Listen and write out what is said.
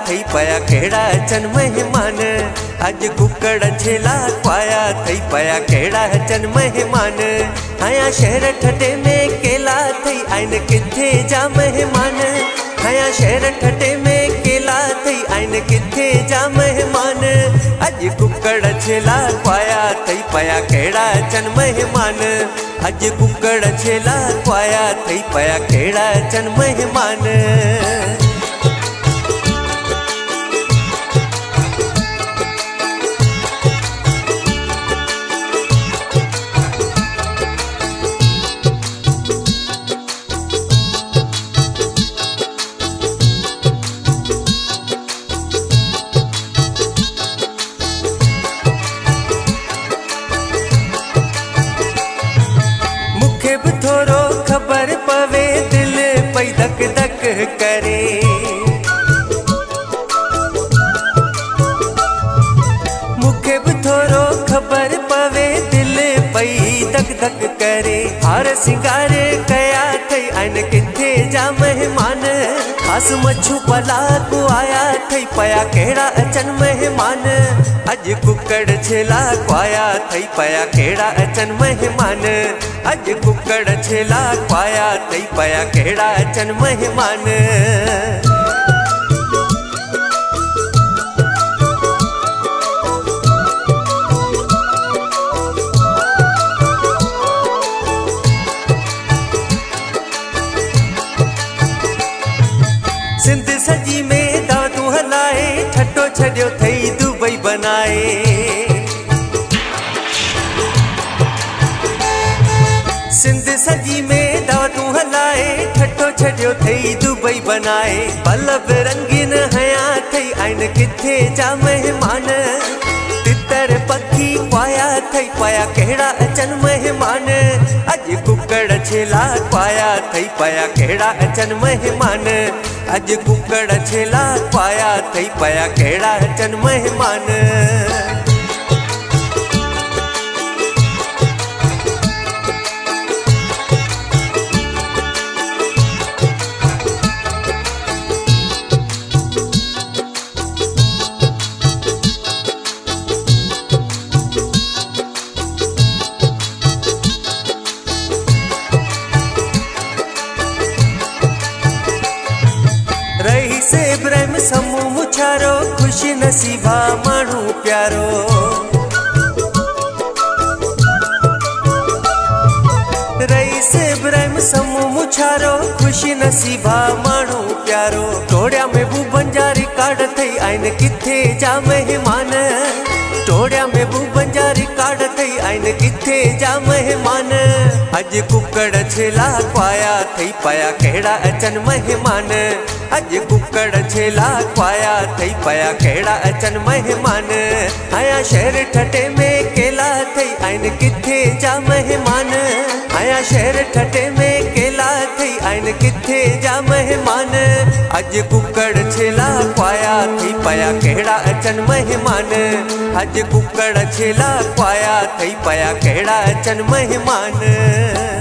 थई पया केड़ा अचन मेहमान। अज कुकड़ छेला पाया थई पया केड़ा अचन मेहमान। आया शहर ठटे में केला थई आइन किथे जा मेहमान। आया शहर ठटे में केला थई आइन किथे जा मेहमान। अज कुकड़ छेला पाया थई पया केड़ा अचन मेहमान। अज कुकड़ छेला पाया थई पया केड़ा अचन मेहमान। थोरो खबर पवे दिल पई धक धक करे। मुखे भी थोरो खबर पवे दिल पई धक धक करे। हार सिंगार कया थई आइन किथे जा मेहमान। खास मच्छू पला को आया थई पया केड़ा अचन मेहमान। अज कुकड़ छेला पाया थई पया केड़ा अचन मेहमान। अज कुकड़ छेला पाया थई पया केड़ा अचन मेहमान। सिंध सजी में दादू हलाए ठट्टो छड़ियो थई दुबई बनाए। सिंध सजी में दादू हलाए ठट्टो छड़ियो थई दुबई बनाए। बल्ब रंगीन हया थई आइन किथे जा मेहमान। तितर पखी पाया थई पाया केड़ा अचन मेहमान। अज कुकड़ छेला पाया थई पया केड़ा अचन मेहमान। अज कुकड़ छेला पाया थई पया केड़ा अचन मेहमान। रही से इब्राहिम समूह मुछारो खुशी नसीबा मानू प्यारो। रही से इब्राहिम समूह मुछारो खुशी नसीबा मानू प्यारो। टोड़िया में बू बंजारी काट थई आइन किथे जा मेहमान। टोड़िया में बू बंजारी काट थई आइन किथे जा मेहमान। अज कुकड़ छेला पाया थई पया केड़ा अचन मेहमान। अज कुकड़ छेला पाया थई पया केड़ा अचन मेहमान। आया शहर ठटे में केला थई आइन किथे जा मेहमान। आया शहर ठटे में केला थई आइन किथे जा मेहमान। अज कुकड़ छेला पाया थई पया केड़ा अचन मेहमान। अज कुकड़ छेला पाया थई पया केड़ा अचन मेहमान।